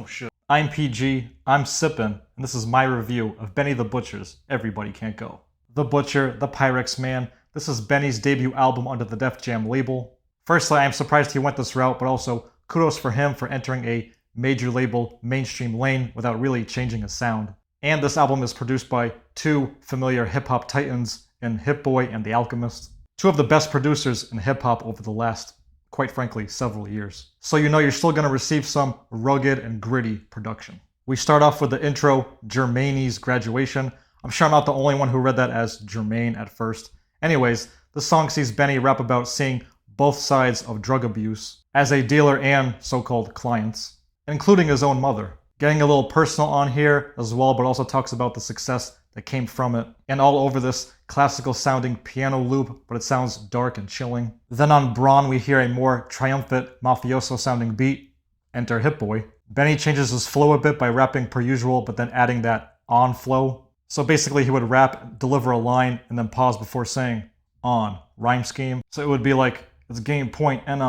Oh shit. I'm PG, I'm Sippin', and this is my review of Benny the Butcher's Everybody Can't Go. The Butcher, the Pyrex Man, this is Benny's debut album under the Def Jam label. Firstly, I am surprised he went this route, but also kudos for him for entering a major label mainstream lane without really changing his sound. And this album is produced by two familiar hip-hop titans in Hit-Boy and The Alchemist. Two of the best producers in hip-hop over the last, quite frankly, several years. So you know you're still going to receive some rugged and gritty production. We start off with the intro, Jermaine's Graduation. I'm sure I'm not the only one who read that as Jermaine at first. Anyways, the song sees Benny rap about seeing both sides of drug abuse as a dealer and so-called clients, including his own mother. Getting a little personal on here as well, but also talks about the success that came from it, and all over this classical sounding piano loop, but it sounds dark and chilling. Then on Brawn we hear a more triumphant, mafioso sounding beat. Enter Hit-Boy. Benny changes his flow a bit by rapping per usual, but then adding that on flow. So basically he would rap, deliver a line, and then pause before saying on, rhyme scheme. So it would be like, it's game point and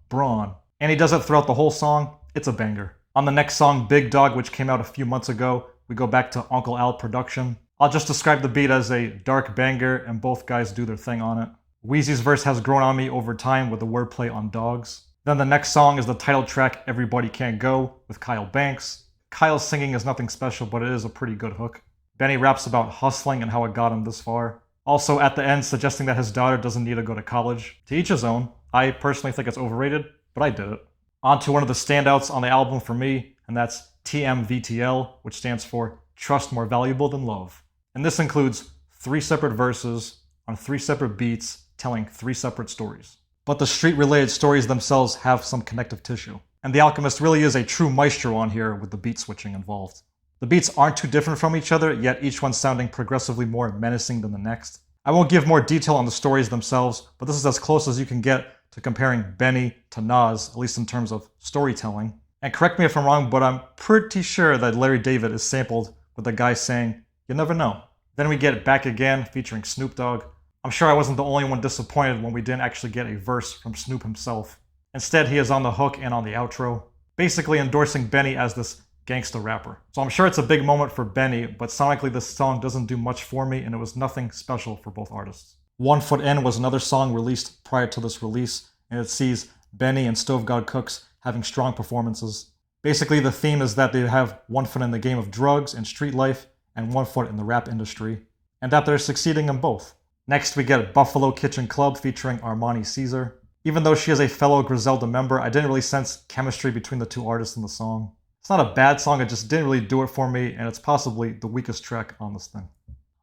Brawn. And he does it throughout the whole song. It's a banger. On the next song, Big Dog, which came out a few months ago, we go back to Uncle Al production. I'll just describe the beat as a dark banger, and both guys do their thing on it. Wheezy's verse has grown on me over time with the wordplay on dogs. Then the next song is the title track, Everybody Can't Go, with Kyle Banks. Kyle's singing is nothing special, but it is a pretty good hook. Benny raps about hustling and how it got him this far. Also at the end, suggesting that his daughter doesn't need to go to college. To each his own. I personally think it's overrated, but I did it. On to one of the standouts on the album for me, and that's TMVTL, which stands for Trust More Valuable Than Love. And this includes 3 separate verses on 3 separate beats telling 3 separate stories. But the street-related stories themselves have some connective tissue. And The Alchemist really is a true maestro on here with the beat switching involved. The beats aren't too different from each other, yet each one sounding progressively more menacing than the next. I won't give more detail on the stories themselves, but this is as close as you can get to comparing Benny to Nas, at least in terms of storytelling. And correct me if I'm wrong, but I'm pretty sure that Larry David is sampled with the guy saying, "You never know." Then we get Back Again featuring Snoop Dogg. I'm sure I wasn't the only one disappointed when we didn't actually get a verse from Snoop himself. Instead, he is on the hook and on the outro, basically endorsing Benny as this gangsta rapper. So I'm sure it's a big moment for Benny, but sonically this song doesn't do much for me, and it was nothing special for both artists. One Foot In was another song released prior to this release, and it sees Benny and Stove God Cooks having strong performances. Basically the theme is that they have one foot in the game of drugs and street life, and one foot in the rap industry, and that they're succeeding in both. Next we get Buffalo Kitchen Club featuring Armani Caesar. Even though she is a fellow Griselda member, I didn't really sense chemistry between the two artists in the song. It's not a bad song, it just didn't really do it for me, and it's possibly the weakest track on this thing.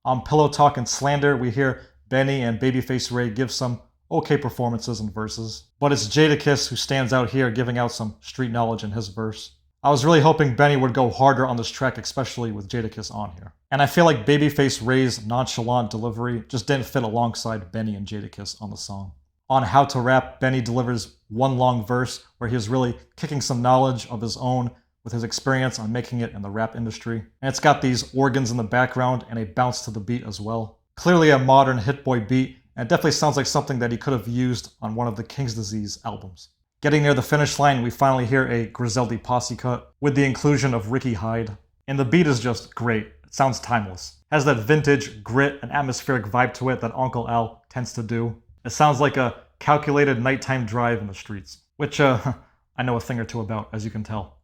On Pillow Talk and Slander, we hear Benny and Babyface Ray give some okay performances and verses, but it's Jadakiss who stands out here, giving out some street knowledge in his verse. I was really hoping Benny would go harder on this track, especially with Jadakiss on here. And I feel like Babyface Ray's nonchalant delivery just didn't fit alongside Benny and Jadakiss on the song. On How to Rap, Benny delivers one long verse where he is really kicking some knowledge of his own with his experience on making it in the rap industry. And it's got these organs in the background and a bounce to the beat as well. Clearly a modern Hit-Boy beat, and it definitely sounds like something that he could have used on one of the King's Disease albums. Getting near the finish line, we finally hear a Griseldi posse cut with the inclusion of Ricky Hyde. And the beat is just great. It sounds timeless. It has that vintage grit and atmospheric vibe to it that Uncle Al tends to do. It sounds like a calculated nighttime drive in the streets, which I know a thing or two about, as you can tell.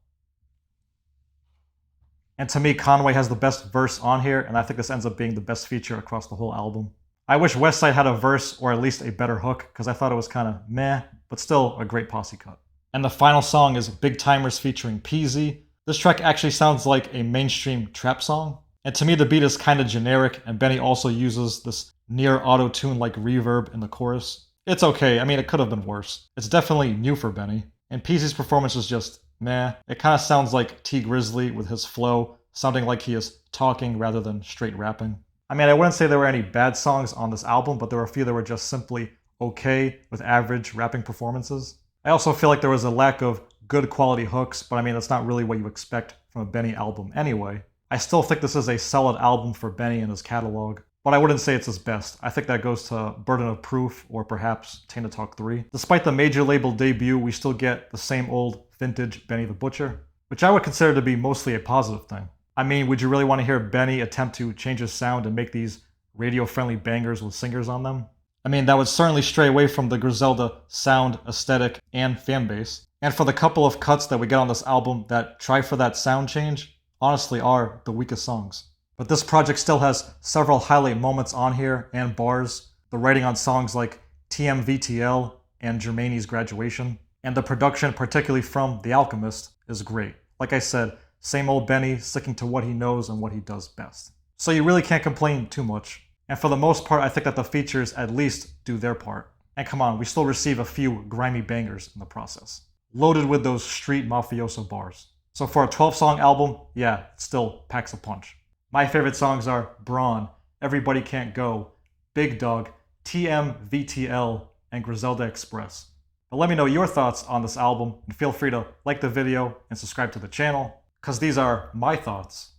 And to me, Conway has the best verse on here, and I think this ends up being the best feature across the whole album. I wish Westside had a verse or at least a better hook, because I thought it was kind of meh, but still a great posse cut. And the final song is Big Timers featuring Peasy. This track actually sounds like a mainstream trap song, and to me the beat is kind of generic, and Benny also uses this near auto-tune like reverb in the chorus. It's okay, I mean it could have been worse. It's definitely new for Benny, and Peasy's performance is just meh. It kind of sounds like T Grizzly with his flow, sounding like he is talking rather than straight rapping. I mean, I wouldn't say there were any bad songs on this album, but there were a few that were just simply okay with average rapping performances. I also feel like there was a lack of good quality hooks, but I mean, that's not really what you expect from a Benny album anyway. I still think this is a solid album for Benny and his catalog, but I wouldn't say it's his best. I think that goes to Burden of Proof or perhaps Tainted Talk 3. Despite the major label debut, we still get the same old vintage Benny the Butcher, which I would consider to be mostly a positive thing. I mean, would you really want to hear Benny attempt to change his sound and make these radio-friendly bangers with singers on them? I mean, that would certainly stray away from the Griselda sound, aesthetic, and fanbase. And for the couple of cuts that we get on this album that try for that sound change, honestly are the weakest songs. But this project still has several highlight moments on here and bars. The writing on songs like TMVTL and Germany's Graduation. And the production, particularly from The Alchemist, is great. Like I said, same old Benny sticking to what he knows and what he does best. So you really can't complain too much. And for the most part, I think that the features at least do their part. And come on, we still receive a few grimy bangers in the process. Loaded with those street mafioso bars. So for a 12-song album, yeah, it still packs a punch. My favorite songs are Brawn, Everybody Can't Go, Big Dog, TMVTL, and Griselda Express. But let me know your thoughts on this album, and feel free to like the video and subscribe to the channel, because these are my thoughts.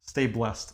Stay blessed.